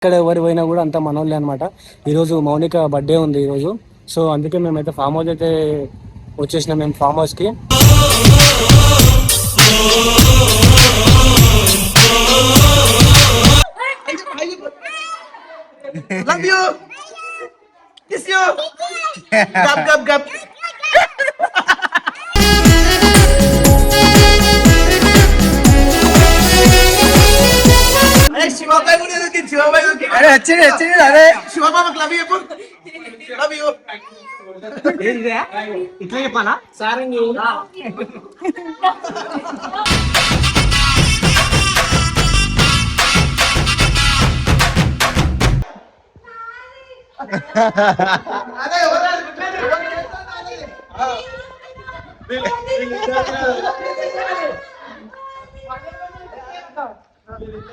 ఇక్కడ ఎవరు పోయినా కూడా అంత మనోళ్ళే అనమాట. ఈరోజు మౌనిక బర్త్డే ఉంది ఈరోజు. సో అందుకే మేమైతే ఫామ్ హౌస్ అయితే వచ్చేసినాం. మేము ఫామ్ హౌస్కి. Love you. Kiss you. Gap gap gap. अरे शिवा भाई को नहीं देखी शिवा भाई को अरे अच्छे अरे शिवा बाबा लव यू लव यू ఏంది ఇట్లా చెప్పాలా సారంగి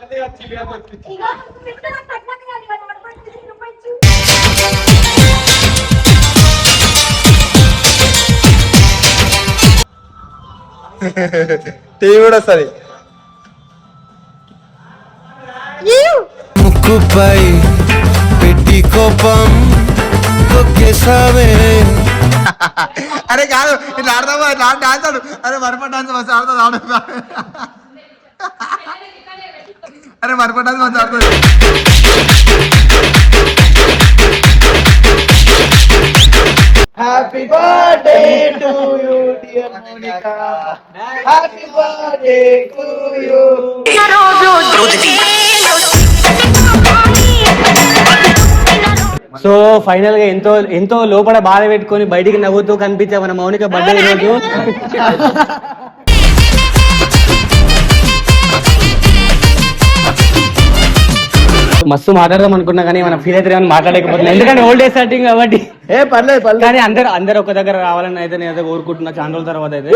అరే టీవీ కూడా వస్తుంది. ముక్కుపై పెట్టి కోపం అరే కాదు ఇట్లా ఆడదామా ఇట్లా డాన్స్ ఆడు. అరే మరప డాన్స్ మస్తు ఆడుతుంది ఆడ. అరే మరప డాన్స్ మస్తు ఆడుతుంది. Happy birthday to you dear Monika. Happy birthday to you. So final గా ఎంతో ఎంతో లోపల బాధ పెట్టుకొని బయటికి నవ్వుతూ కనిపించే మన మౌనిక బర్త్డే రోజు. మస్తు మాట్లాడదాం అనుకున్నా కానీ మనం ఫీల్ అయితే మాట్లాడలేకపోతున్నాం, ఎందుకంటే ఓల్డ్ ఏజ్ స్టార్టింగ్ కాబట్టి. పర్లేదు కానీ అందరు ఒక దగ్గర రావాలని అయితే నేను కోరుకుంటున్నా చాలా రోజుల తర్వాత అయితే.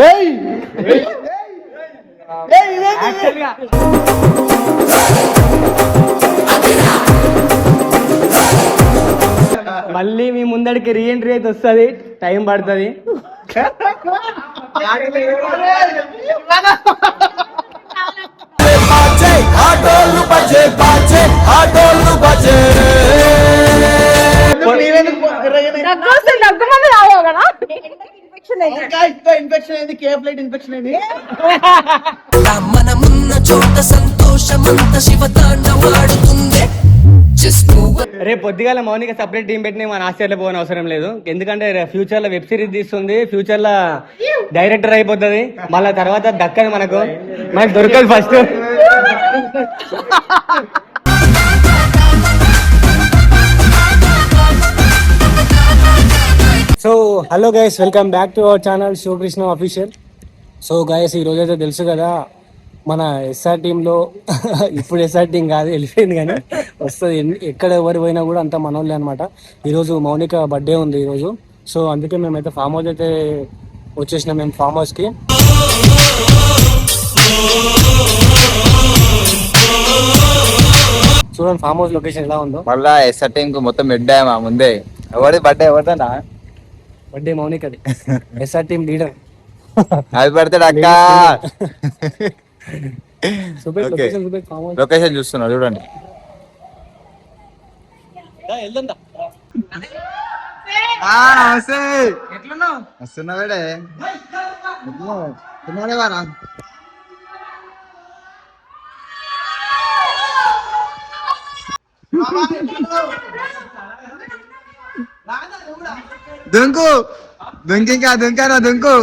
మళ్ళీ మీ ముందడికి రీఎంట్రీ అయితే వస్తుంది, టైం పడుతుంది. ఇన్ఫెక్షన్ అయింది, కేఫ్లైట్ ఇన్ఫెక్షన్ అయింది. మనమున్న చోట సంతోషమంత శివతాండవాడుతుంది. రేపు పొద్దుగాల మౌనిక సపరేట్ టీం పెట్టిన మన ఆస్ట్రేలియా పోవని అవసరం లేదు, ఎందుకంటే ఫ్యూచర్ లో వెబ్ సిరీస్ తీస్తుంది, ఫ్యూచర్ లో డైరెక్టర్ అయిపోతుంది. మళ్ళా తర్వాత దక్కని మనకు దొరకదు first. So hello guys, welcome back to our channel Shivakrishna official. So guys ఈ రోజైతే తెలుసు కదా మన ఎస్ఆర్ టీంలో, ఇప్పుడు ఎస్ఆర్ టీం కాదు వెళ్ళిపోయింది కానీ వస్తుంది, ఎక్కడ ఎవరు పోయినా కూడా అంత మనోళ్ళే అనమాట. ఈరోజు మౌనిక బర్త్డే ఉంది ఈరోజు. సో అందుకే మేమైతే ఫామ్ హౌస్ అయితే వచ్చేసినాం. మేము ఫామ్ హౌస్కి. చూడండి ఫామ్ హౌస్ లొకేషన్ ఎలా ఉందో. మళ్ళా ఎస్ఆర్ టీం కు మొత్తం మిడ్డామా ముందే. ఎవరి బర్త్డే ఎవరిదన్నా? బర్త్డే మౌనికది, SR team leader. Happy birthday అక్క. లొకేషన్ చూస్తున్నా చూడండి. వస్తున్నా వేడే వారా. దుంకు దుంకింకా దుంకారా దుంకు.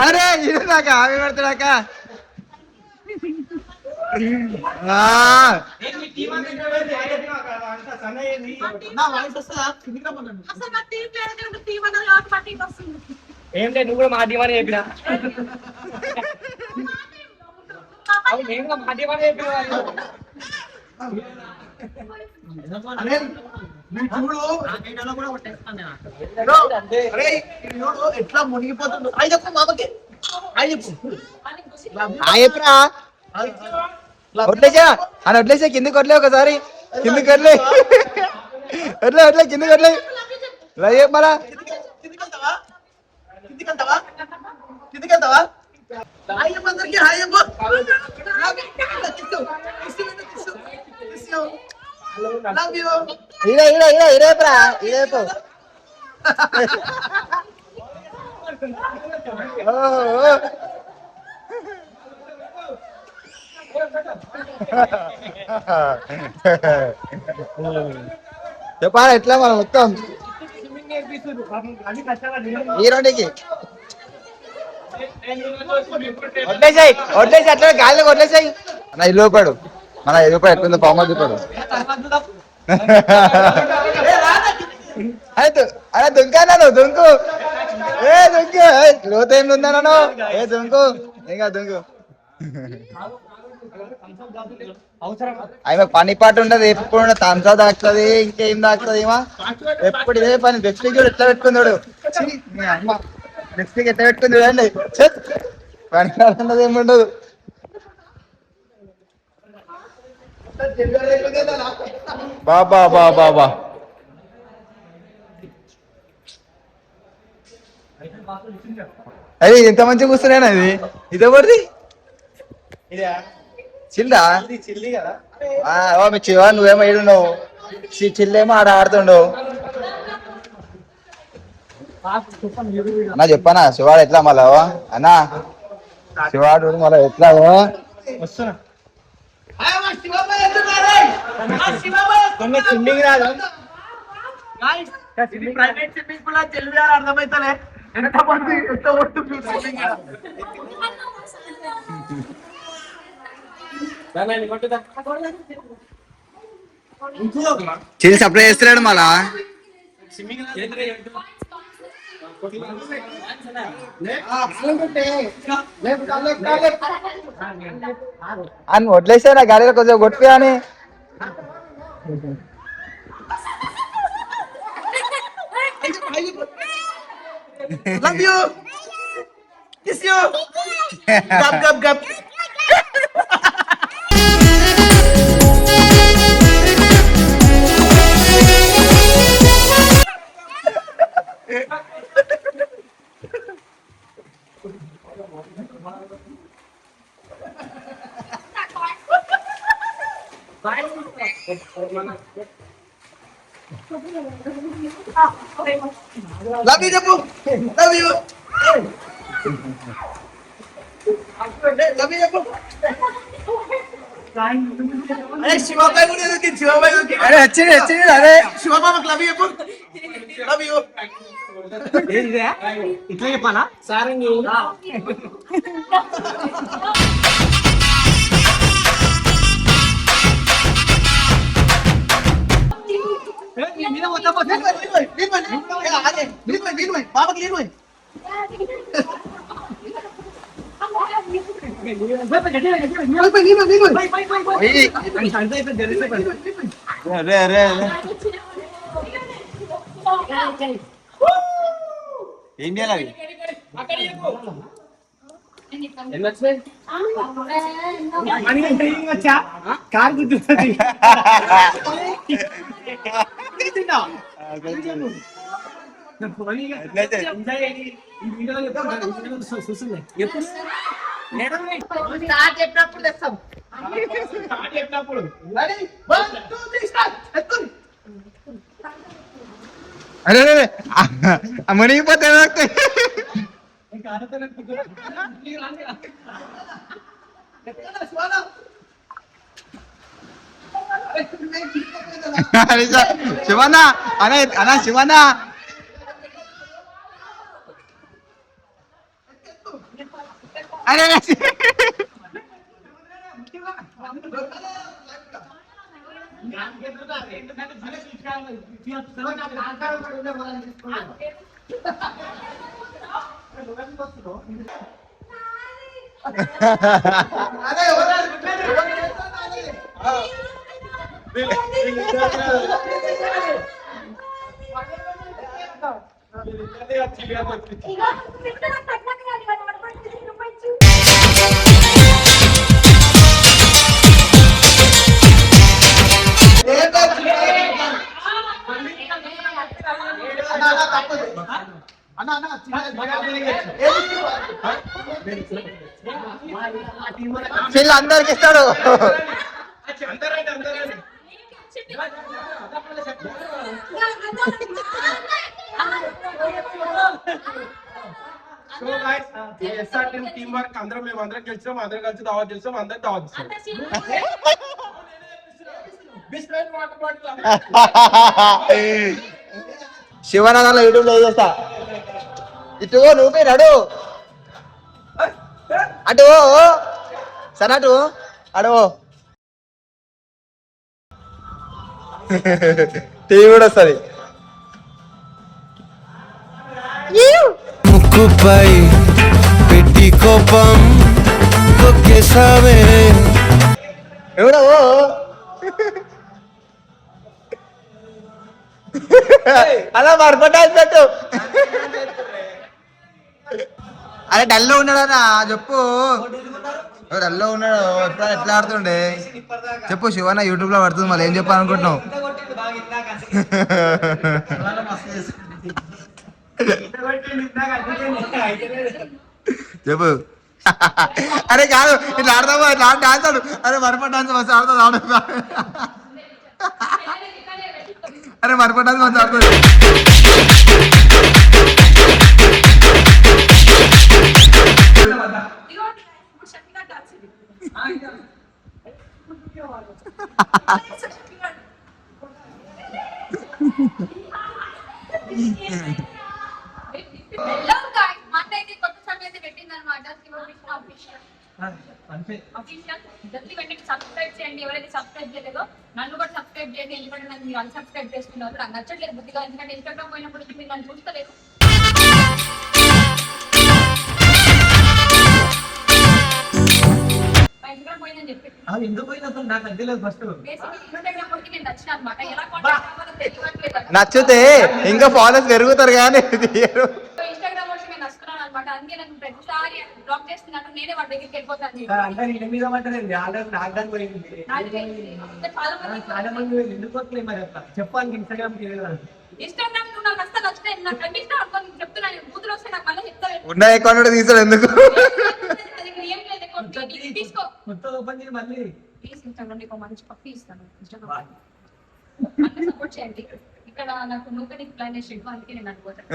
అరే ఇదాక ఆమె పెడతాడాక. ఏంటంటే నువ్వు కూడా మా దీవానే చెప్పినా, ఎట్లా మునిగిపోతుంది. వడ్లేసా కిందికి వడ్లే, ఒకసారి కిందికి వడ్లే, వడ్లే వడ్లే కిందికి వడ్లే. మరా కిందికెళ్తావా? హాయ్ అమ్మ అందరికి హాయ్ అమ్మ లవ్ యూ ఇరేపురా ఇరేపు చెప్పాలా ఎట్లా మనం మొత్తం హీరోడికి వడ్లేసాయి అట్లా గాలిలో వడ్లేసాయి అన్న ఇల్లు పడు మన ఎదుగుపడు ఎట్లుందో పాము చూపాడు అరే దుంకాను దుంకు ఏ దుంకు లోత ఏం ఉందన్నాను ఏ దుంకు ఇంకా దుంకు ఆమె పని పాటు ఉండదు ఎప్పుడు తంసా దాకుతుంది ఇంకేం దాకుతుంది ఏమా ఎప్పుడు ఇదే పని నెక్స్ట్ కూడా ఎట్లా పెట్టుకున్నాడు నెక్స్ట్ ఎట్లా పెట్టుకుంది చూడండి పని ఉండదు ఏముండదు బాబా బాబా బాబా అది ఎంత మంచిగా కూర్చున్నాను అది ఇదెవరిది చిల్లా చివా నువ్వేమో ఏడున్నావు చిల్లేమో ఆడ ఆడుతుండవు అన్నా చెప్పనా శివాడు ఎట్లా మళ్ళా అన్నా శివాడు మళ్ళా ఎట్లా వస్తున్నా అర్థమైతలే ఎంత మంది ఎంత ఒట్టు చిల్లి సప్లై చేస్తున్నాడు మళ్ళా అని వడ్లేసా నా గాలిలో కొంచెం కొట్టి అని లవ్ యూ కిస్ యూ గప్ గప్ గప్ లవ్ యూ చెప్పు లవ్ యూ లవ్ యూ చెప్పు అరే శివబాయ్ కూడా దొరికింది శివబాయ్ దొరికింది అరే వచ్చింది అరే శివబాబాకి లవ్ యూ చెప్పు లవ్ యూ ఇట్లా చెప్పాలా సారంగి బాబాకి లీడ్ ఏం చేయాలి వచ్చా కార్ గుర్తుంది చెప్పినప్పుడు తెస్తాం చెప్పినప్పుడు అరే మునిగిపోతే శివన్న అన్నా శివన్న అరే అన్న వీళ్ళు అందరికి ఇస్తాడు. So guys SR team team work అందరం మేము అందరం గెలిచాం, అందరం కలిసి దావత్ చేస్తాం, అందరం దావత్ ఇస్తాం. శివనగర్లో యూట్యూబ్ లో చేస్తా. ఇటు నువ్వు అడు అటు సరే అటు అడు టీవీ కూడా వస్తుంది. ముక్కుపై పెట్టి కోపం తొక్కేసావే ఎవడో అలా మరపట్టు. అరే డల్లో ఉన్నాడా చెప్పు, డల్లో ఉన్నాడు ఎట్లా ఎట్లా ఆడుతుండే చెప్పు. శివన్న యూట్యూబ్ లో పడుతుంది, మళ్ళీ ఏం చెప్పాలనుకుంటున్నావు చెప్పు. అరే కాదు ఇట్లా ఆడదామా, ఇట్లా డాన్స్ ఆడు. అరే మరప డాన్స్ మస్తు ఆడుతుంది అరే మరప డాన్స్ మస్తు ఆడుతుంది. సబ్స్క్రైబ్ చేయండి, ఎవరైతే సబ్స్క్రైబ్ చేయలేదో నన్ను కూడా సబ్స్క్రైబ్ చేయండి. ఎందుకంటే నన్ను మీరు అన్సబ్స్క్రైబ్ చేస్తున్నారు, నాకు నచ్చట్లేదు బుద్ధిగా. ఎందుకంటే ఇన్స్టాగ్రామ్ పోయినప్పుడు మీరు నన్ను చూస్తలేదు. ఇన్స్టాగ్రామ్ పోయిందని చెప్పి ఇన్స్టాగ్రామ్ పోతే నేను నచ్చిన అనమాట. ఎలా కాంటాక్ట్ అవ్వాలో తెలియట్లేదు. నచ్చితే ఇంకా ఫాలోవర్స్ పెరుగుతారు కానీ ఇన్స్టాగ్రామ్ వచ్చి నేను వస్తున్నాను అనమాట. అందుకే నన్ను ప్రతిసారి బ్లాక్ చేస్తున్నాను. నేనే వాళ్ళ దగ్గరికి వెళ్ళిపోతాను. ఇన్స్టాగ్రామ్ నువ్వు నాకు అస్సలు నచ్చుతాయి, నాకు కనిపిస్తా అనుకోని చెప్తున్నాను. బూతులు వస్తే నాకు మళ్ళీ చెప్తాను. ఉన్న అకౌంట్ తీసాడు ఎందుకు? ఏం లేదు తీసుకో ప్లీజ్. ఇన్స్టాగ్రామ్ నీకు మంచి పప్పి ఇస్తాను. ఇన్స్టాగ్రామ్ సపోర్ట్ చేయండి. ఇక్కడ నాకు నూకని ప్లాన్ చేసి అందుకే నేను అనుకోతాను.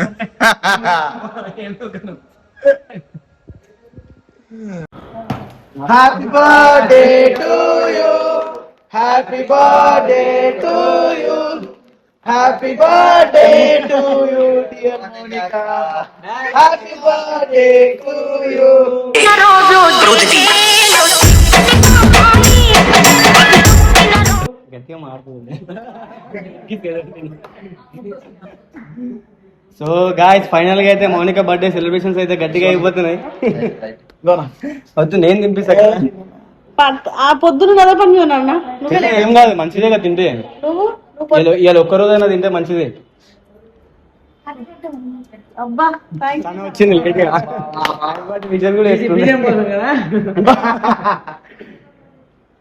Happy birthday to you, happy birthday to you, happy birthday to you dear Monika, happy birthday to you. గట్టిగా మారుతుంది. సో గాయ్స్ ఫైనల్ గా అయితే మౌనిక బర్త్డే సెలబ్రేషన్స్ అయితే గట్టిగా అయిపోతున్నాయి. వద్దు నేను తినిపిస్తా. ఆ పొద్దున కదా పని అన్న ఏం కాదు, మంచిదే కదా తింటే. ఇవాళ ఒక్కరోజైనా తింటే మంచిదే. అబ్బా తను వచ్చింది లేట్ గా. విజయ్ కూడా వేస్తుంది.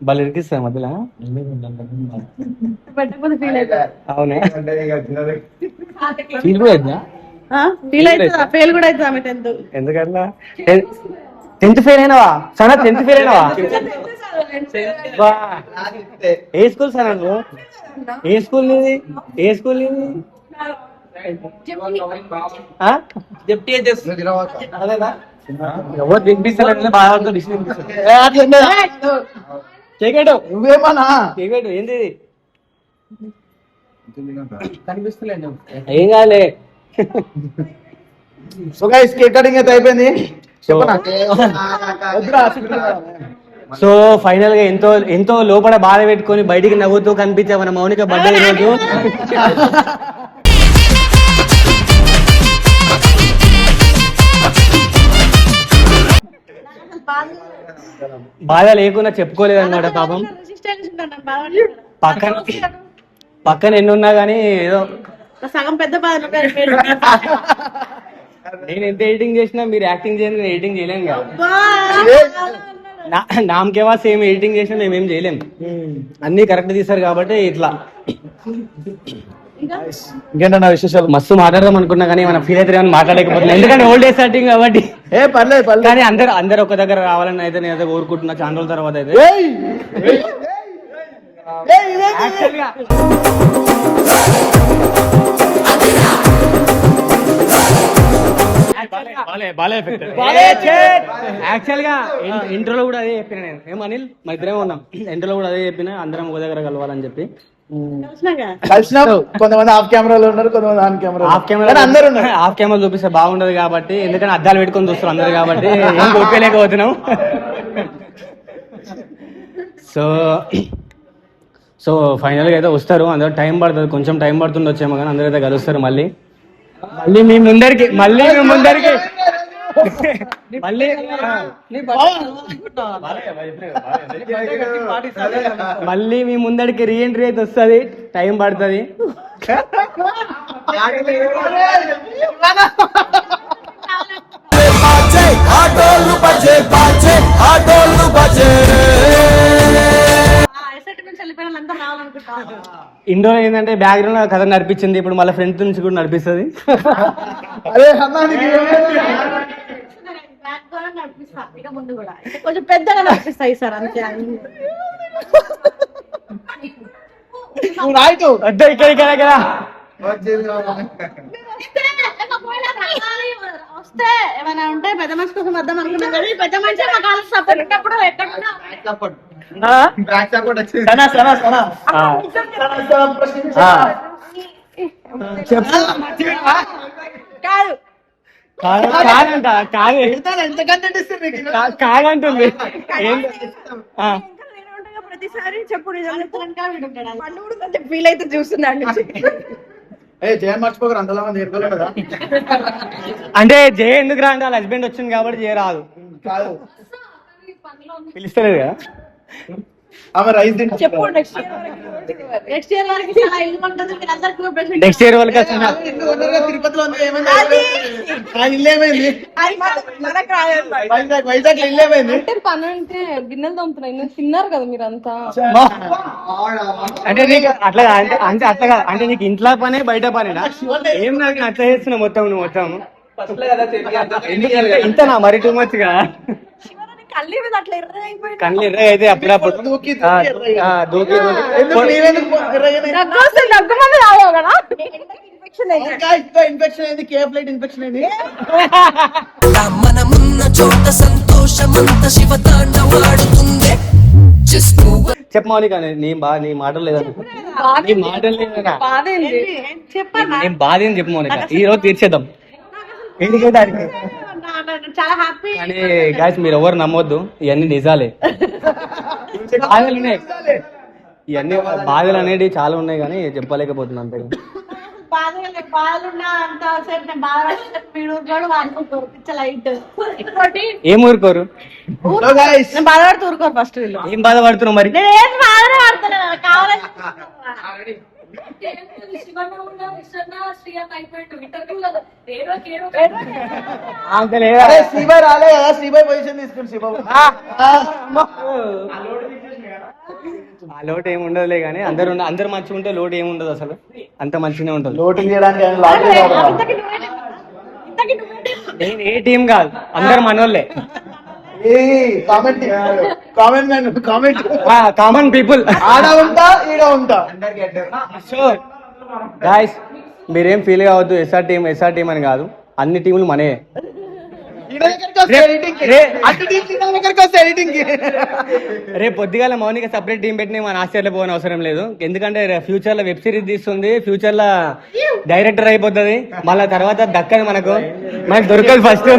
వాళ్ళు ఇరికిస్తా మధ్యలో. పెట్టకపోతే ఫీల్ అవుతా. అవునే ఫీల్ కూడా అవుతుందా? ఫీల్ అవుతుందా? ఫెయిల్ కూడా అవుతుంది ఆమె 10th. ఎందుకట్లా? 10th ఫెయిల్ అయినావా? సనా 10th ఫెయిల్ అయినావా? ఏ స్కూల్ సనా నువ్వు? ఏ స్కూల్ నీది? ఏ స్కూల్ నీది? అదేనా? ఎవరు తినిపిస్తారు బాగా డిసిషన్ కేకేటు నువ్వేమన్నా కేకేటు ఏంది కనిపిస్తలేదు. ఏం కాలే. సో గైస్ కేక్ కటింగ్ అయితే అయిపోయింది. సో ఫైనల్ గా ఎంతో ఎంతో లోపల బాధ పెట్టుకొని బయటికి నవ్వుతూ కనిపించే మన మౌనిక బర్త్డే రోజు బాధ లేకుండా చెప్పుకోలేదు అన్నమాట పాపం. పక్కన పక్కన ఎన్ని ఉన్నా గానీ ఏదో సగం పెద్ద బాధ. నేను ఎంత ఎడిటింగ్ చేసినా మీరు యాక్టింగ్ చేయండి, నేను ఎడిటింగ్ చేయలేను కదా. నామకేవా సేమ్ ఎడిటింగ్ చేసినా మేమేం చేయలేం. అన్ని కరెక్ట్ తీస్తారు కాబట్టి ఇట్లా ఇంకేంటన్నా విశేషాలు? మస్తు మాట్లాడదాం అనుకున్నా కానీ మనం ఫీల్ అయితే మాట్లాడలేకపోతున్నాం, ఎందుకంటే ఓల్డ్ ఏజ్ స్టార్టింగ్ కాబట్టి. పర్లేదు కానీ అందరు ఒక దగ్గర రావాలని అయితే నేను అయితే కోరుకుంటున్నా చాలా రోజుల తర్వాత అయితే. యాక్చువల్ గా ఇంట్రోలో కూడా అదే చెప్పిన నేను. ఏం అనిల్ మా ఇద్దరేమో ఉన్నాం, ఇంట్రోలో కూడా అదే చెప్పిన, అందరం ఒక దగ్గర కలవాలని చెప్పి. కలిసిన కొంతమంది హాఫ్ కెమెరాలో ఉన్నారు, కొంతమంది ఆన్ కెమెరా. అందరూ ఉన్నారు. హాఫ్ కెమెరా చూపిస్తే బాగుండదు కాబట్టి, ఎందుకంటే అద్దాలు పెట్టుకొని చూస్తారు అందరు కాబట్టి ఏం చూపించలేకపోతున్నాం. సో ఫైనల్ గా అయితే వస్తారు అందరూ. టైం పడుతుంది, కొంచెం టైం పడుతుంది వచ్చేమో కానీ అందరూ అయితే కలుస్తారు మళ్ళీ మీ ముందరికి మళ్ళీ మీ ముందరికి రీఎంట్రీ అయితే వస్తుంది, టైం పడుతుంది. ఇండోర్ ఏంటంటే బ్యాక్గ్రౌండ్ కథ నడిపించింది, ఇప్పుడు మళ్ళీ ఫ్రంట్ నుంచి కూడా నడిపిస్తుంది. ముందు కూడా కొంచెం పెద్దగా నడిపిస్తాయి సార్ అంతే. ఇక్కడ వస్తే ఏమైనా ఉంటే పెద్ద మనిషి కోసం వద్దాం అనుకున్నాం కానీ పెద్ద మనిషి మా కాలం సపోర్ట్ ఉన్నప్పుడు ఎక్కడున్నా కాదంటుంది. ప్రతిసారి చెప్పు ఫీల్ అయితే చూస్తున్నాడు. మర్చిపోకరు అంతలా మంది ఏర్పడలేదు కదా. అంటే జయ ఎందుకు రా అంటే వాళ్ళ హస్బెండ్ వచ్చింది కాబట్టి జయ రాదు, పిలుస్తలేదు కదా. ఆమె రైస్ చెప్పు నెక్స్ట్ ఇయర్ వరకు చాలా ఇల్లు ఉంటుంది. నెక్స్ట్ ఇయర్ వరకు తిరుపతిలో ఇల్లు ఏమైంది? వైజాగ్ ఇల్లు ఏమైంది? అంటే పని అంటే గిన్నెలు తోముతున్నాయి, తిన్నారు కదా మీరంతా. అంటే నీకు అట్లా అంటే అట్లా కాదు, అంటే నీకు ఇంట్లో పనే బయట పనేనా? ఏం నాకు అట్లా చేస్తున్నావు మొత్తం నువ్వు మొత్తం ఇంతనా మరి టూ మచ్ గా కళ్ళు ఎర్ర అయితే అప్పుడప్పుడు ఇన్ఫెక్షన్ అయింది, కేఫ్ లైట్ ఇన్ఫెక్షన్ అయింది. మనమున్న చోట సంతోషమంత శివతాండవాడుతుంది. చెప్పు మౌనిక, నీ మాటలు లేదా? నీ మాటలు లేదా? నేను బాధ ఏం చెప్పు మౌనిక, ఈ రోజు తీర్చేద్దాం. చాలా హ్యాపీ. కానీ గాయస్ మీరు ఎవరు నమ్మొద్దు, ఇవన్నీ నిజాలే. బాధలు ఉన్నాయి, ఇవన్నీ బాధలు అనేవి చాలా ఉన్నాయి కానీ చెప్పలేకపోతున్నా అంతే. ఏం ఊరుకోరు, బాధపడుతూ ఊరుకోరు ఫస్ట్. వీళ్ళు ఏం బాధపడుతున్నావు మరి? శ్రీబాయ్ రాలే కదా, శ్రీబాయ్ పొజిషన్ తీసుకుని శ్రీబాబు ఆ లోటు ఏమి ఉండదులే కానీ అందరు మంచిగా ఉంటే లోటు ఏమి ఉండదు, అసలు అంత మంచిగానే ఉంటుంది. లోటు చేయడానికి నేను ఏ టీం కాదు, అందరు మనోళ్ళే. Common people. ఆడ ఉంటా ఈడ ఉంటా. సో గాయస్ మీరేం ఫీల్ కావద్దు, ఎస్ఆర్ టీం అని కాదు, అన్ని టీంలు మనే. రేపు పొద్దుగాల మౌనిక సపరేట్ టీం పెట్టిన మన ఆశ్చర్యలో పోని అవసరం లేదు, ఎందుకంటే ఫ్యూచర్ లో వెబ్ సిరీస్ తీస్తుంది, ఫ్యూచర్ లో డైరెక్టర్ అయిపోతుంది, మళ్ళా తర్వాత దక్కదు మనకు దొరకదు ఫస్ట్.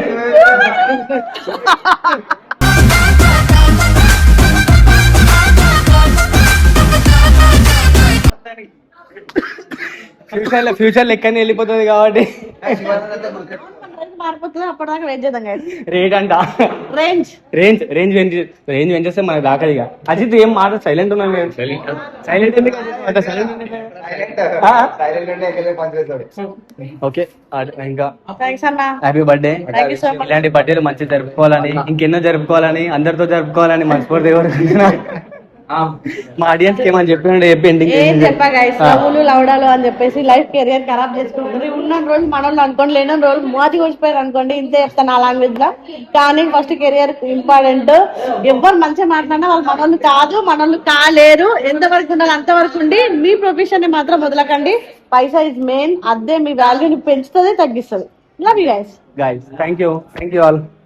ఫ్యూచర్ లో ఎక్కడిని వెళ్ళిపోతుంది కాబట్టి మారిపోతుంది. అప్పటిదాకా వెయిట్ చేద్దాం. రేట్ అంట రేంజ్ పెంచేస్తే మనకు దాకదు. ఇక అజిత్ ఏం మాట సైలెంట్ ఉన్నాను, సైలెంట్ ఎందుకు? ఓకే ఇంకా హ్యాపీ బర్త్డే. ఇలాంటి బర్త్డేలు మంచిగా జరుపుకోవాలని, ఇంకెన్నో జరుపుకోవాలని, అందరితో జరుపుకోవాలని మనస్ఫూర్తిగా కోరుకుంటున్నా. మా ఆడియన్స్ ఏమని చెప్పినట్టు ఎండింగ్ ఏం చెప్పా గైస్, లవ్లు లవడాలు అని చెప్పేసి లైఫ్ కెరియర్ ఖరాబ్ చేసుకుంటారు. ఉన్న రోజు మనోళ్ళు అనుకోండి, లేని రోజు మోతి వచ్చిపోయారు అనుకోండి, ఇంతే చెప్తాను ఆ లాంగ్వేజ్ లో. కానీ ఫస్ట్ కెరియర్ ఇంపార్టెంట్. ఎవరు మంచిగా మాట్లాడినా వాళ్ళు మనోళ్ళు కాదు, మనోళ్ళు కాలేరు. ఎంతవరకు ఉండాలి అంతవరకు ఉండి మీ ప్రొఫెషన్ ని మాత్రం వదలకండి. పైసా ఇస్ మెయిన్, అదే మీ వాల్యూని పెంచుతుంది, తగ్గిస్తుంది. Love you guys. Thank you all.